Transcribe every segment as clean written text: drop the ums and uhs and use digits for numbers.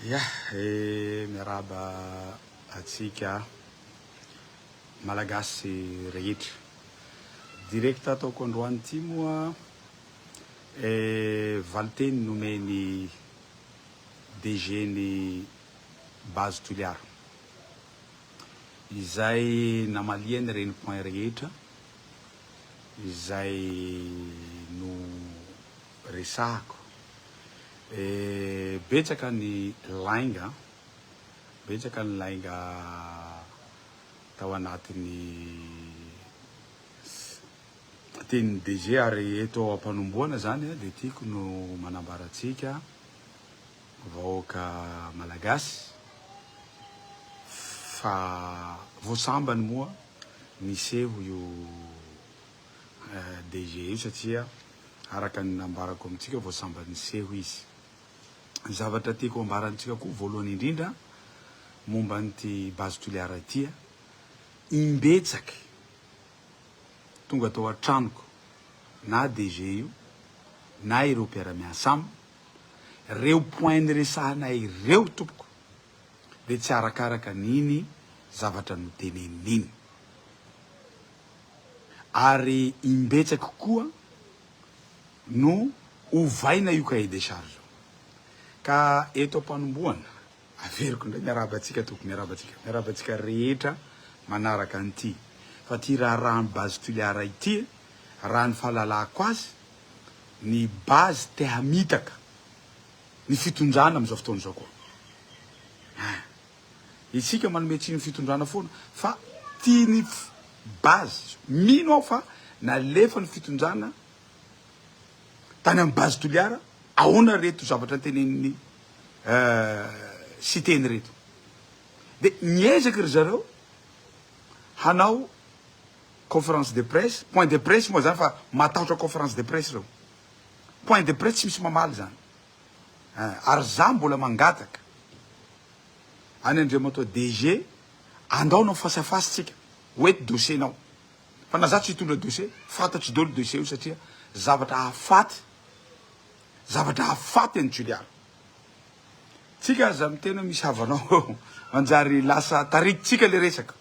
Ya, miaraba atsika malagasy rehetra. Direct ataoko androany ty moa valiteny nomeny DG-ny base Toliara. Izay namaliany reny point rehetra. Izay no resahako. Betsaka ny lainga tao anatin'ny teny DG ary eto ampanomboana zany de tiako no manambaratsika vahoaka malagasy fa voasambany moa niseho io DG io satria araka ny nambarako amitsika voasambany niseho izy. Zavatra tiako ambarantsika koa voalohany indrindra momba n'ity base Toliara ity imbetsaky tonga tao antranoko na DG io na ireo mpiara-miasa aminy reo point niresahanay ireo tompoko de tsy arakaraka niny zavatra no teneniny ary imbetsaky koa no ovaina io cahier de charge ka eto ampanomboana averiko ndray miarabantsika toko miarabantsika rehetra manaraka an'ity fa ty raha base Toliara ity raha ny fahalalako azy ny base te hamitaka ny fitondrana am'izao fotoana zao koa isika manome tsiny fitondrana foana fa tiany base mino aho fa nalefa ny fitondrana tany amin'ny base Toliara ahoana reto zavatra teneniny siteny reto de niezaky ry zareo hanao conférence de presse point de presse moa zany fa matahotra conférence de presse reo point de presse tsy misy mamaly zany ary za mbola mangataka any Andriamatoa DG andaonao fasafasy tsika oety dossiernao fa na za tsy hitondra dossier fantatry dolo dossier io satria zavatra hafaty any Toliara tsika aza mitena misy havanao manjary lasa tarikitsika le resaka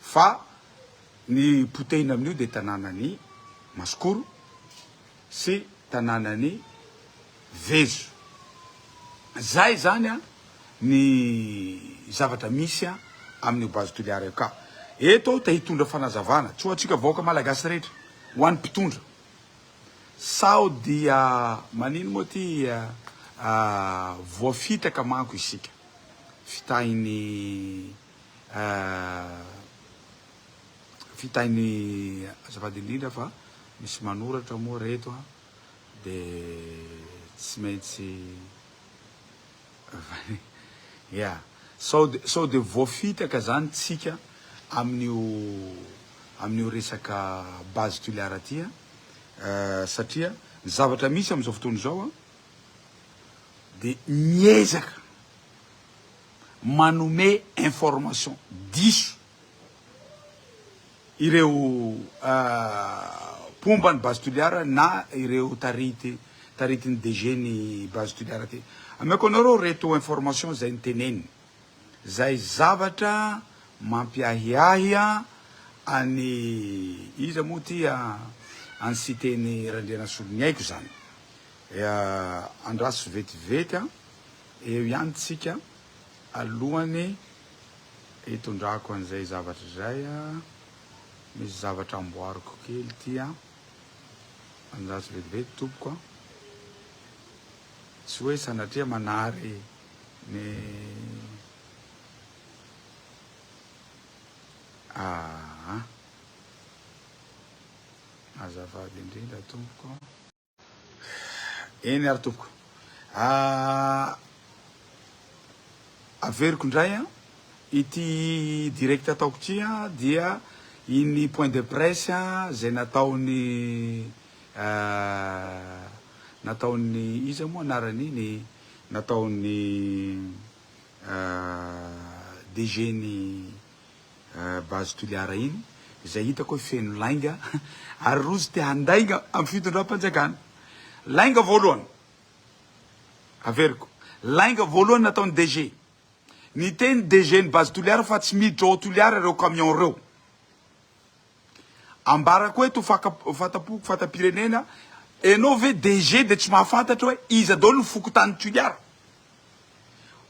fa ny potehina amin'io de tanànany Masikoro sy tanànany Vezo zay zany ny zavatra misy amin'ny base Toliara io ka eto te hitondra fanazavana tsy hoatsika vahoaka malagasy rehetra ho an'ny mpitondra sao dia manino moa ty voafitaka manko isika fitainy azafady indrindra fa misy manoratra moa reto de tsy maintsy ya sao de voafitaka zany tsika amin'io resaka base Toliara ty satria ny zavatra misy am'izao fotoana zao de miezaka manome information diso ireo pombany base Toliara na ireo taritiny DG-ny base Toliara ty ameko anareo reto information zay niteneniny zay zavatra mampiahia any iza moa ty any siteny Randriana Solonyaiko zany andraso vetivety eo ihany tsika alohany hitondrako an'izay zavatra zay misy zavatra amboariko kely ty andraso vetivety tompoko tsy hoe sanatria manary ny azafady indrindra tompoko eny ary tompoko averiko indray ity direct ataoko ty dia iny point de presse zay nataony iza moa anaran'iny nataony DG-ny base Toliara iny zay hitako hoe feno lainga ary rozy te handainga amin'ny fitondram-panjakana lainga voalohany averiko lainga voalohany nataony DG ny teny DG ny base toliara fa tsy miditra ao toliara ireo camion reo ambarako hoe to fatapoko fatapirenena enao ve DG de tsy mahafantatra hoe iza daholo ny fokotany toliara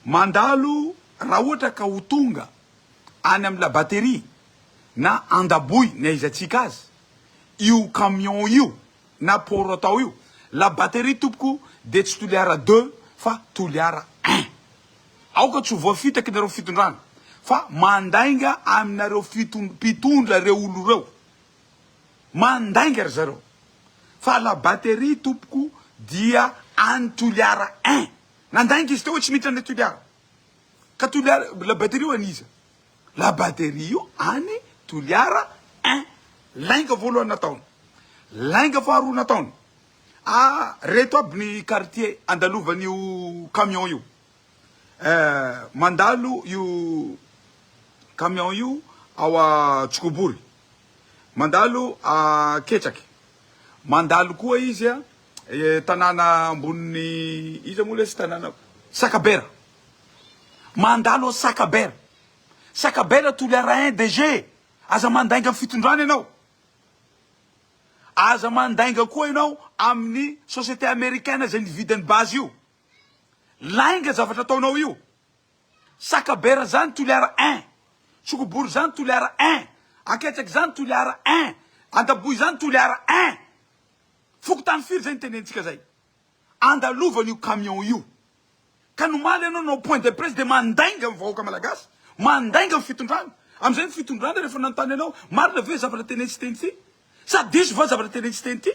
mandalo raha ohatra ka ho tonga any amin'ny la batterie na andaboy ny aizatsika azy io camion io na port atao io la batterie tompoko de tsy toliara 2 fa toliara 1 aoka tsy voafitaky nareo fitondrana fa mandainga aminareo mpitondra reo olo reo mandainga ry zareo fa la batterie tompoko dia any toliara 1 nandainga izy teo hoe tsy miditra any toliara ka toliara la batterie io aniza la batterie io any toliara 1 lainga voalohany nataony lainga faharoa nataony reto aby ny quartier andalovan'io camion io mandalo io camion io ao a Tsikobory mandalo a Ketsaky mandalo koa izy tanàna amboniny iza moa le sy tanàna Sakabera mandalo Sakabera Sakabera toliara 1 DG aza mandainga amin'ny fitondrana ianao aza mandainga koa ianao amin'ny société américaine zay nividiny base io lainga zavatra ataonao io Sakabera zany toliara 1 Tsikobory zany toliara 1 Aketsaky zany toliara 1 Andaboy zany toliara 1 fokotany firy zay nitenentsika zay andalovany io camion io ka nomaly ianao nao point de presse de mandainga amin'ny vahoaka malagasy mandainga amin'ny fitondrana am'izay ny fitondrana rehefa nanontany ianao marina ve zavatra tenenitsy teny ty sa diso va zavatra tenenitsy teny ty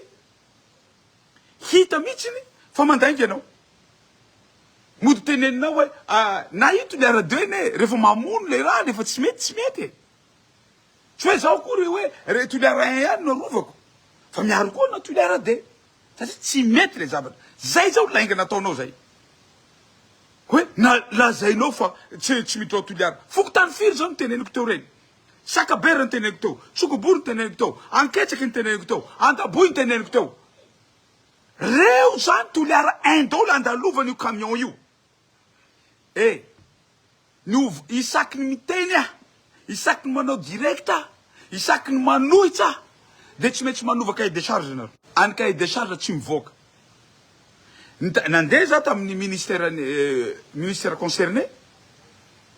hita mihitsiny fa mandainga ianao mody teneninao hoe na io toliara 2 ne rehefa mamono le raha rehefa tsy mety tsy hoe zaho kory hoe re toliara 1 ihany no arovako fa miaro koa na toliara 2 satria tsy mety le zavatra zay zao lainga nataonao zay hoe na lazainao fa tsy miditra toliara fokotany firy zao niteneniko teo reny Sakabera niteneniko teo Tsikobory niteneniko teo Anketsaky niteneniko teo Andaboy niteneniko teo reo zany toliara 1 daholo andalovany io camion io isaky ny miteny isaky ny manao directa isaky ny manohitra de tsy mety manova cahier de charge nareo any cahier de charge tsy mivoaka nandeha za tamin'ny ministère concerné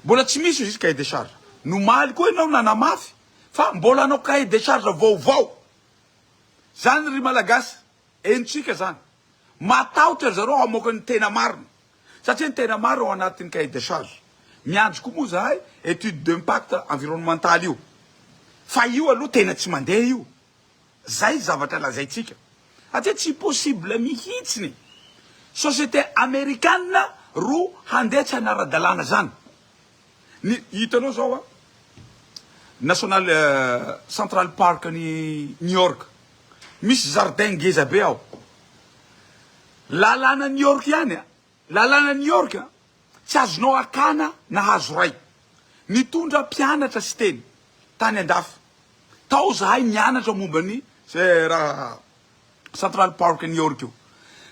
mbola tsy misy izy cahier de charge nomaly koa ianao nanamafy fa mbola anao cahier de charge vaovao zany ry malagasy entsika zany matahotra zareo amoaka ny tena marina satria ny tena marina ao anatin'ny cahier de charge miandry koa moa zahay étude d'impact environnemental io fa io aloha tena tsy mandeha io zay zavatra lazaitsika satria tsy possible mihitsiny société américaine ro handeha anara-dalàna zany hitanao zao national central park ny New York misy jardin ngeza be ao lalàna New York ihany lalàna New York tsy azonao akana na hazo ray nitondra mpianatra sy teny tany andafy tao zahay mianatra mombany raha central park New York io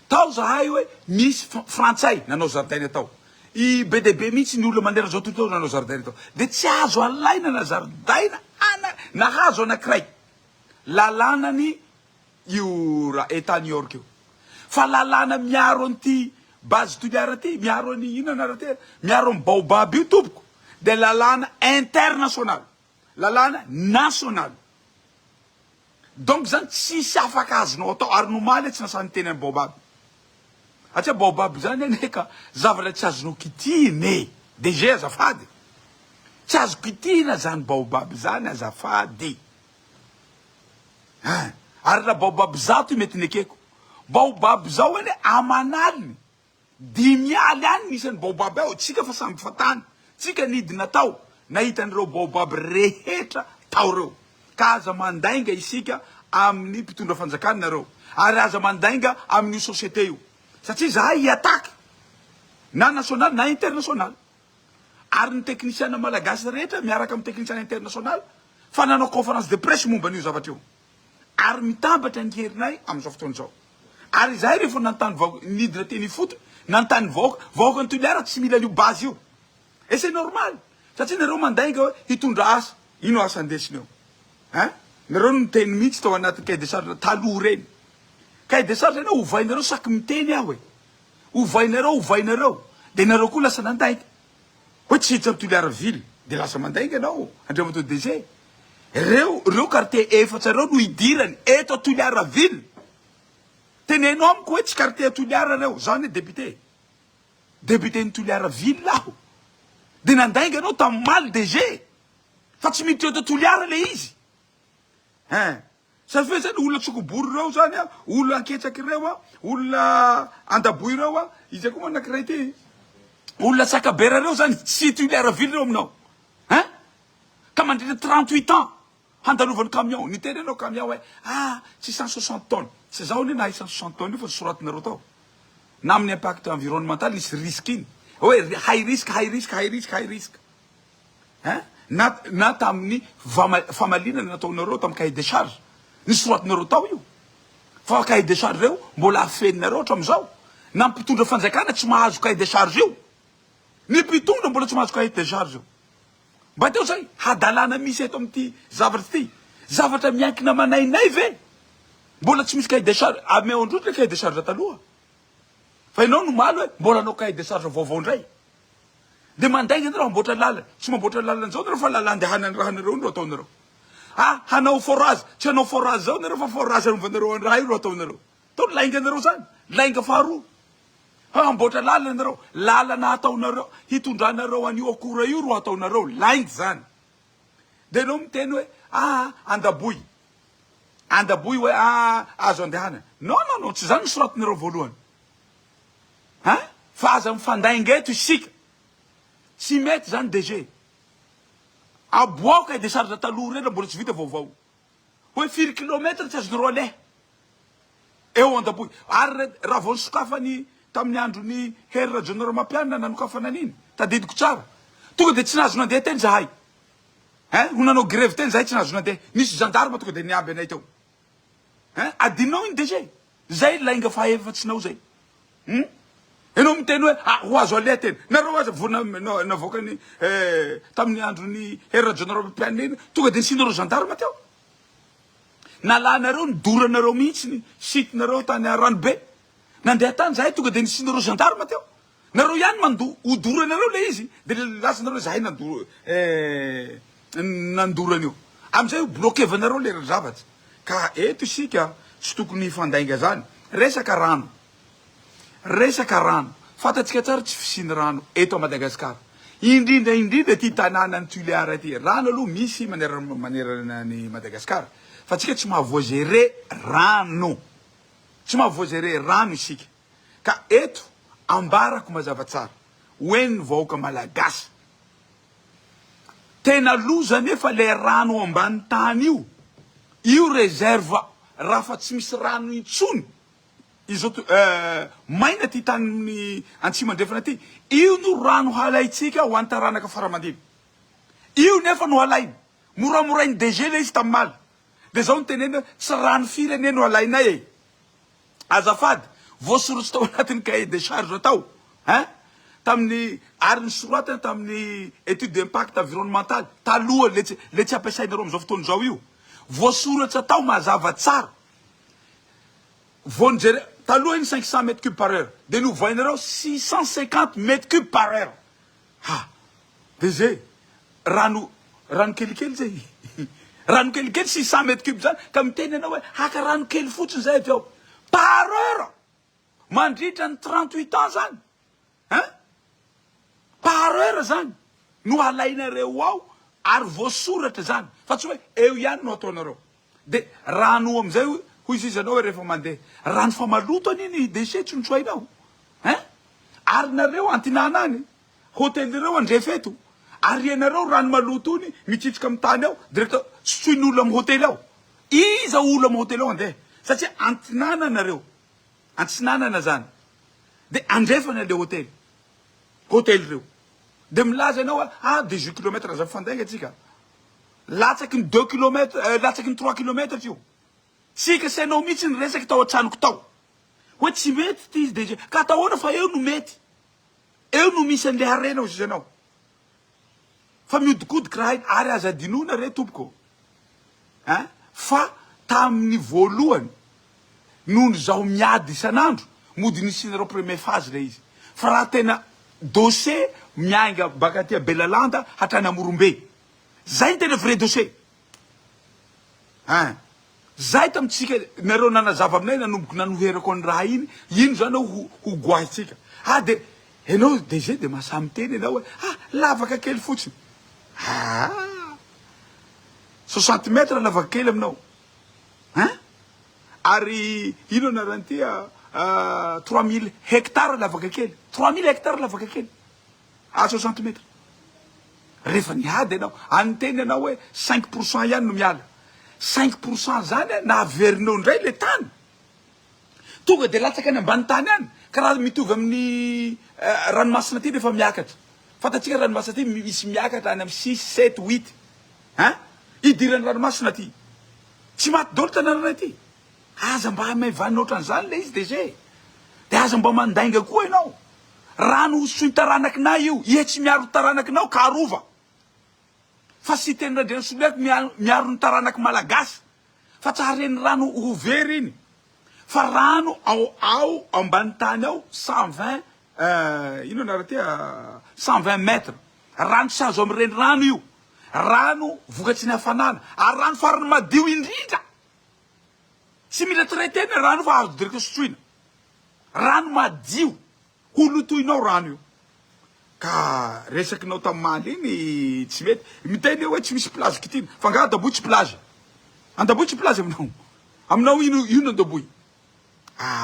tao zahay hoe misy frantsay nanao jardin atao i BDB mihitsy ny olona manera zao tontolo nanao jardin atao de tsy azo alaina na jardin na hazo anankiray lalànany io raha état New York io fa lalàna miaro an'ity base toliara ty miaro any inana raha ty miaro amin'ny baobab io tompoko de lalàna international lalàna national donc zany tsisy afaka azonao atao ary nomaly tsy nasany teny amin'ny baobab atria baobab zany aneka zavatra tsy azonao kitine DG azafady tsy azo kitina zany baobab zany azafady ary raha baobab zato mety nekeko baobab zao eny amanaliny 10 aly any nisany baobab ao tsika fa samby fatany tsika nidina tao nahitan'ireo baobab rehetra tao reo ka aza mandainga isika amin'ny mpitondra fanjakana nareo ary aza mandainga amin'ny société io satria zahay hiataky na national na international ary ny technicien malagasy rehetra miaraka amin'ny technicien international fa nanao conférence de presse momba an'io zavatra io ary mitambatra ny herinay amin'izao fotoana izao Ary zahay rehefa nantany vahoaka niditra teny foto, nantany vahoaka ny toliara tsy mila io base io. Et c'est normal. Satria nareo mandainga hoe hitondra asa. Ino asa andesineo? Hein? Nareo no teny mihitsy tao anaty cahier de charge taloha reny. Cahier de charge enao ovainareo saky miteny aho e. Ovainareo. De nareo koa lasa nandainga. Hoe tsy hiditra toliara vily. De lasa mandainga anao. Andriamato DG. Reo quartier efatra reo no idirany eto toliara vily. Tenenao amiko hoe tsy quartier toliara reo. Zany député. Député ny toliara vily aho. De nandainga anao tamin'ny mal DG. Fa tsy miditra eto toliara le izy. Hein? Ça fait zany olona tsokobory reo zany a, olona anketsaky reo a, olona andaboy reo a, izy koa anankiray ty. Olona sakabera reo zany tsy toliara vily reo aminao. Hein? Ka mandritra 38 ans. Handalovany camion. Niteny anao camion hoe, tsy 160 tonnes. Tsy zao ne na 160 tonnes io fa soratinareo tao. Na amin'ny impact environnemental misy risque iny. Hoe high risk. Hein? Na tamin'ny famalinana nataonareo tamin'ny cahier de charge. Nisoratinareo tao io. Fa cahier de charge reo mbola afeninareo hatramin'izao. Na mpitondra fanjakana tsy mahazo cahier de charge io. Ny mpitondra mbola tsy mahazo cahier de charge io. Mba teo zay hadalana misy eto amin'ity zavatra ty. Zavatra miankina manainay ve? Mbola tsy misy cahier de charge. Ameo androzy le cahier de charge taloha. Fa ianao no maly hoe mbola anao cahier de charge vaovao indray. De mandainga nareo mamboatra lalana. Tsy mamboatra lalana zao nareo fa lalana andehanany raha nareo no ataonareo. Hanao forage. Tsy hanao forage zao nareo fa forage anovanareo an raha io ro ataonareo. Tao lainga nareo zany. Lainga faharoa. Mamboatra lalana nareo. Lalana ataonareo. Hitondranareo an'io akora io ro ataonareo. Lainga zany. De anao miteny hoe andaboy. Andaboy hoe azo andehana. Non, tsy zany soratinareo voalohany. Fa aza mifandainga eto isika. Tsy mety zany DG. Aboaka de charge taloha rena mbola tsy vita vaovao. Hoe firy kilomètre tsy azonareo aleha. Eo andaboy. Ary raha vao nisokafany tamin'ny andron'ny Hery Rajaonarimampianina nanokafana an'iny. Tadidiko tsara. Tonga de tsy nahazo nandeha teny zahay. Ho nanao grève teny zahay tsy nahazo nandeha. Nisy gendarme tonga de niaby anay teo. Adinao iny DG. Zay lainga fahaefatsinao zay. Enao miteny hoe ho azo aleha teny. Nareo aza vo navoakany tamin'ny andron'ny Hery Rajaonarimampianina iny tonga de nisinareo gendarme teo. Nalanareo nidoranareo mihitsy ny sitinareo tany Ranobe. Nandeha tany zahay tonga de nisinareo gendarme teo. Nareo ihany odoranareo le izy. De lasanareo zahay nandorany io. Amizay bloquevanareo le zavatsy. Ka eto isika tsy tokony fandainga zany. Resaka rano. Fatatsika tsara tsy fisiny rano eto a Madagasikara. Indrindra ty tanàna ny Toliara ty. Rano aloha misy manerana ny Madagasikara. Fa tsika tsy mahavoazere rano. Tsy mahavoazere rano isika. Ka eto ambarako mazava tsara. Hoeny ny vahoaka malagasy. Tena loza nefa le rano ambany tany io. Io réserve raha fa tsy misy rano intsony. Izo maina ty tany Antsimandrefana ty. Io no rano halaitsika ho antaranaka faramandimy. Io nefa no halaina. Moramorainy DG le izy tamin'ny maly. De zao nitenena tsy rano firenena no halainay e. Azafady, voasoratra tao anatin'ny cahier de charge tao. Tamin'ny ary nisoratana tamin'ny étude d'impact environnemental. Taloha le tsy ampiasainareo amizao fotoana zao io. Voasoratra tao mazava tsara. Vonjere taloha iny 500 mètres cubes par heure. De novoainareo 650 mètres cubes par heure. DG, rano kelikely zay. Rano kelikely 600 mètres cubes zany. Ka miteny anao hoe haka rano kely fotsiny zay avy ao. Par heure. Mandritra ny 38 ans zany. Par heure zany. No halainareo ao ary voasoratra zany. Fa tsy hoe eo ihany no ataonareo. De rano amizay hoy sizanao hoe rehefa mandeha. Rano fa maloto an'iny déchet tsy notsoainao. Ary nareo antinana any. Hôtelireo andrefa eto. Ary ianareo rano maloto iny mitsitsika amin'ny tany ao. Direct tsoin'olona amin'ny hôtely ao. Iza olo amin'ny hôtely ao andeha. Satria antinana nareo. Antsinanana zany. De andrefana le hôtely. Hôtely reo. De milaza anao 18 km aza fandainga atsika. Latsaky ny 2 km, latsaky ny 3 km io. Sika sainao mihitsy ny resaky tao an-tranoko tao. hoe tsy mety ty izy DG ka atahoana fa eo no mety eo no misy an'le harena izy ianao fa mihodikodiky raha iny ary aza adinoana re tompoko fa tamin'ny voalohany noho zaho miady isan'andro mody nisinareo premier phase le izy fa raha tena dossier mianga baka tia Belalanda hatrany Amorombe zay tena vrai dossier zay tamitsika nareo nanazava aminay nanomboky nanoherako ny raha iny zany ho goahitsika de enao DG de masamy teny enao hoe lavaka kely fotsiny 60 mètres lavaka kely aminao ary ino anaranty 3000 hectares lavaka kely 3000 hectares lavaka kely 60 mètres rehefa niady anao anyteny anao hoe 5% ihany no miala 5% zany nahaverinao ndray le tany tonga de latsaka any ambany tany any karaha mitovy amin'ny ranomasina ty rehefa miakatra fatatsika ranomasina ty misy miakatra any amin'ny 6 7 8 idiran'ny ranomasina ty tsy maty dolo tanànanay ty aza mba maivany ohatran'izany le izy DG de aza mba mandainga koa ianao rano hosoiny taranakinay io tsy miaro taranakinao ka arova fa sy teny Randriana Soloako miaro ny taranaky malagasy fa tsy hareny rano ho very iny fa rano ao ambany tany ao 120 ino anareo ty 120 mètres rano tsy azo amin'ireny rano io rano vokatsy ny hafanana ary rano farany madio indrindra tsy mila traitena rano fa azo dirika sotroina rano madio ho lotoinao rano io ka resakinao tamin'ny iny tsy mety miteny hoe tsy misy plage kitiny fa nga Andabohitsy plage Andabohitsy plage aminao ino Andabohy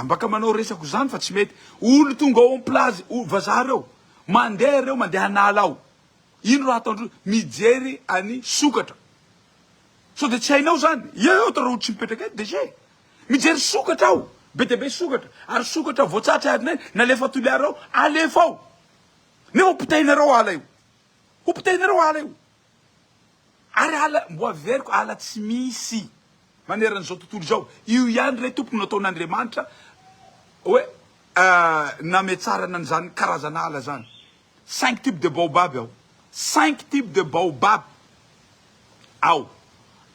mbaka manao resako zany fa tsy mety olo tonga ao plage vazaha reo mandeha anala ao ino raha ataondreo mijery any sokatra so de tsy hainao zany eo tarao tsy mipetraka eto DG mijery sokatra ao be de be sokatra ary sokatra voatsatra arinay nalefa toliarao alefa ao nefa hopitainareo ala io hopitainareo ala io ary ala mbo averiko ala tsy misy maneran'izao tontolo zao io ihany re tompoko nataon'Andriamanitra hoe nametsarana an'izany karazana ala zany 5 types de baobab ao 5 types de baobab ao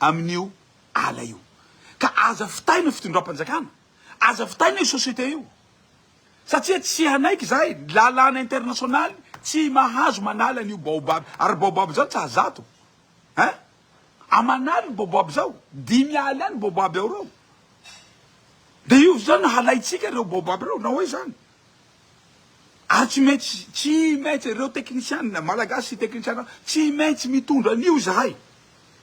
amin'io ala io ka aza fitaina fitondram-panjakana aza fitaina io société io satria tsy hanaiky zahay lalàna internationaly tsy mahazo manala an'io baobab ary baobab zao tsy azato amanaly baobab zao 10 aly any baobab ao reo de io zao nahalaitsika reo baobab reo na hoe zany ary tsy maintsy reo technicien malagasy technicien tsy maintsy mitondra an'io zahay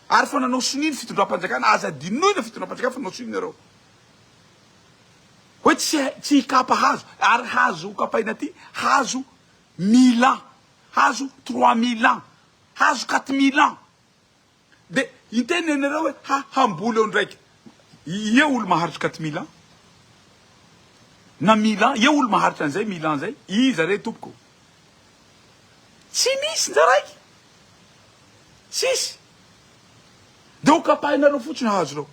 ary fa nanao soniny fitondram-panjakana aza dinoina fitondram-panjakana fa nanao soniny reo hoe tsy hikapa hazo ary hazo kapaina ty hazo 1000 ans hazo 3000 ans hazo 4000 ans de inteny anareo hoe hamboly eo ndraiky eo olo maharitry 4000 ans na 1000 ans eo olo maharitra an'izay 1000 ans zay iza re tompoko tsy misy njaraiky tsisy de ho kapahinareo fotsiny hazo reo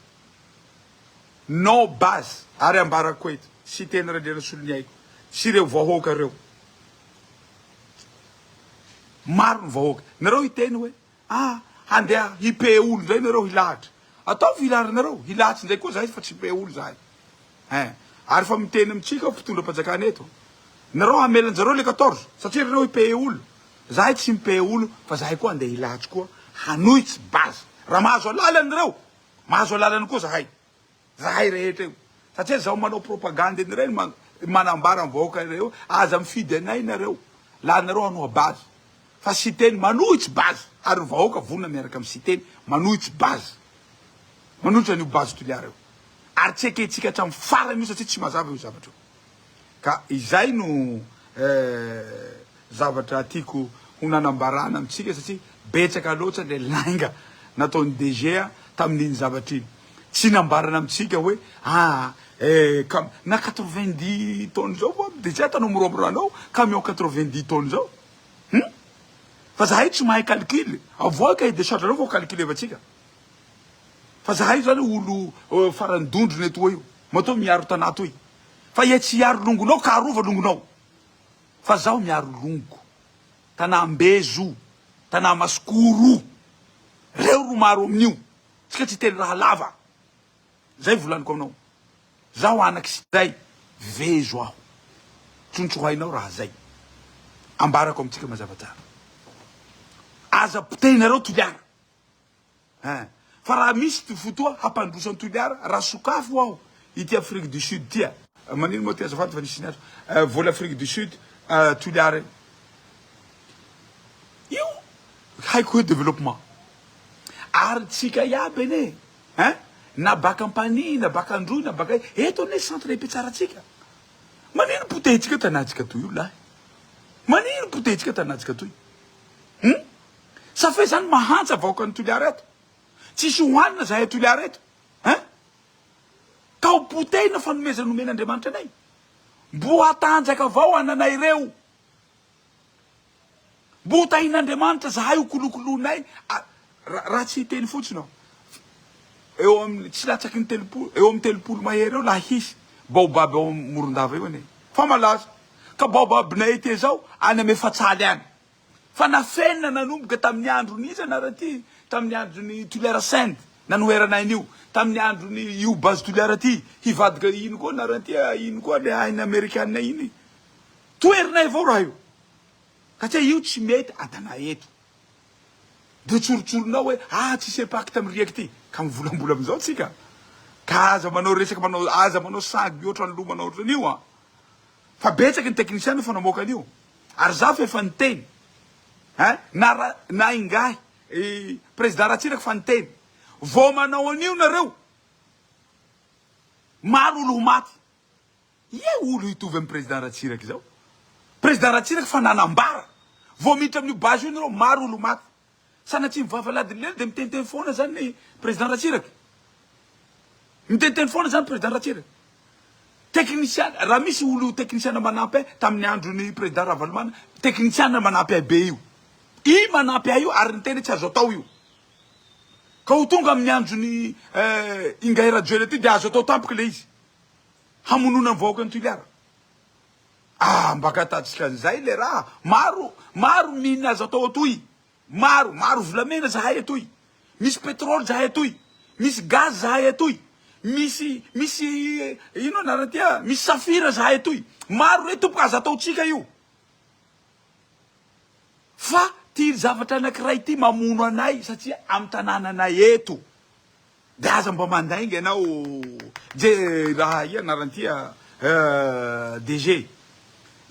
no base ary ambarako eto sy tena Randriana Solony aiko sy reo vahoaka reo maro ny vahoaka nareo hiteny hoe handeha hipe olo ndray nareo hilahatra ataovy hilaharanareo hilahatry ndray koa zahay fa tsy hipe olo zahay ary fa miteny amitsika fitondram-panjakana eto nareo hamelanjareo le 14 satria nareo hipe olo zahay tsy mipe olo fa zahay koa andeha hilahatry koa hanohitsy base raha mahazo alalany reo mahazo alalany koa zahay rehetra eo satria zaho manao propagande ny reny manambara ny vahoaka reo aza mifidy anay nareo lanareo hanoha base fa sy teny manohitsy base ary ny vahoaka vonona miaraka amin'ny sy teny manohitsy base manohitsy an'io base toliareo ary tsy eketsika hatramin'ny farany io satria tsy mazava io zavatra ka izay no zavatra tiako ho nanambarana amitsika satria betsaka loatra le lainga nataon'ny DG tamin'iny zavatra iny tsy nambarana amitsika hoe na 90 tonnes zao déjà tanao mirombiranao camion 90 tonnes zao fa zahay tsy mahay calcul avoaka de charge anao vao calcul evatsika fa zahay zany olo farany dondrona eto io matao miaro tanato io fa ia tsy hiaro longonao ka arova longonao fa zaho miaro longo tanà Mbezo tanà Masikoro reo ro maro amin'io tsika tsy teny raha lava zay volaniko aminao zaho anaky zay Vezo aho tsontsoko hainao raha zay ambarako amitsika mazava tsara aza potehinareo toliara fa raha misy ty fotoa hampandrosan'ny toliara raha sokafo aho ity Afrique du Sud tia manino moa ty azafady fa nisy azo vola Afrique du Sud toliara io haiko hoe développement ary tsika iaby ene na baka ampani na baka androy na baka eto ane centre ipetsaratsika manino potehitsika tanatsika toy io lahy manino potehitsika tanatsika toy sa fe zany mahantsa vahoaka ny toliara eto tsisy hoanina zahay toliara eto ka ho potehina fanomezana nomen'Andriamanitra anay mbo hatanjaka avao ananay ireo mbo hotahin'Andriamanitra zahay ho kolokolonay raha tsy teny fotsiny ao eo amin'ny tsy latsaky ny telopolo eo amin'ny telopolo mahery eo laha hisy baobaby ao Morondava eo ane fa malaza ka baobabinay ety zao any ame Fatsaly any fa nafenina nanomboka tamin'ny androny iza na raha ty tamin'ny androny toliara Sainte nanoheranay an'io tamin'ny androny io base toliara ty hivadika ino koa na raha ty ino koa le hainy Amerikanina iny toerinay avao raha io ka tsy io tsy mety atanay eto de tsorotsoronao hoe tsisy epaky tamy riaky ty ka mivolambola amizao tsika ka aza manao resaky manao aza manao sagy mihoatra ny lo manao ohatran'io fa betsaky ny teknisiany fa namoaka an'io ary za fa efa niteny na ingahy président Ratsiraka fa niteny vao manao an'io nareo maro olo ho maty ie olo hitovy amin'ny président Ratsiraka zao président Ratsiraka fa nanambara vao miditra amin'io base io nareo maro olo maty sanatsy mivavaladilely de miteniteny foana zany président Ratsiraka miteniteny foana zany président Ratsiraka technicien raha misy olo technicien manampy tamin'ny androny président Ravalomanana technicien manampy be io i manampy io ary niteny tsy azo atao io ka ho tonga amin'ny androny Ingahy Rajoelina ty de azo atao tampoka le izy hamonona ny vahoaka ny toliara mbaka atatsika an'izay le raha maro mihina azo atao atoy maro volamena zahay atoy misy pétrole zahay atoy misy gaz zahay atoy misy ino anarany ty misy safira zahay atoy maro re tompoka azo ataotsika io fa ty zavatra anankiray ty mamono anay satria amy tanànanay eto de aza mba mandainga ianao je raha i anarany ty DG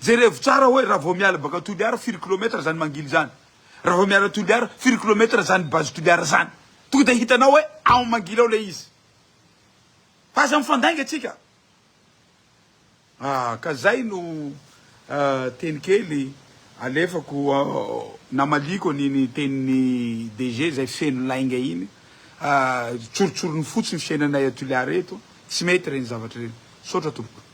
jerevo tsara hoe raha vao miala baka toliara 4 kilometra zany mangily zany raha vao miala toliara 4 kilometra zany base toliara zany tonga de hitanao hoe ao mangily ao le izy fa aza mifandainga atsika ka zay no teny kely alefako namaliko niny tenin'ny DG zay feno lainga iny tsorotsorony fotsiny fiainanay atoliara eto tsy mety reny zavatra reny sotra tompoko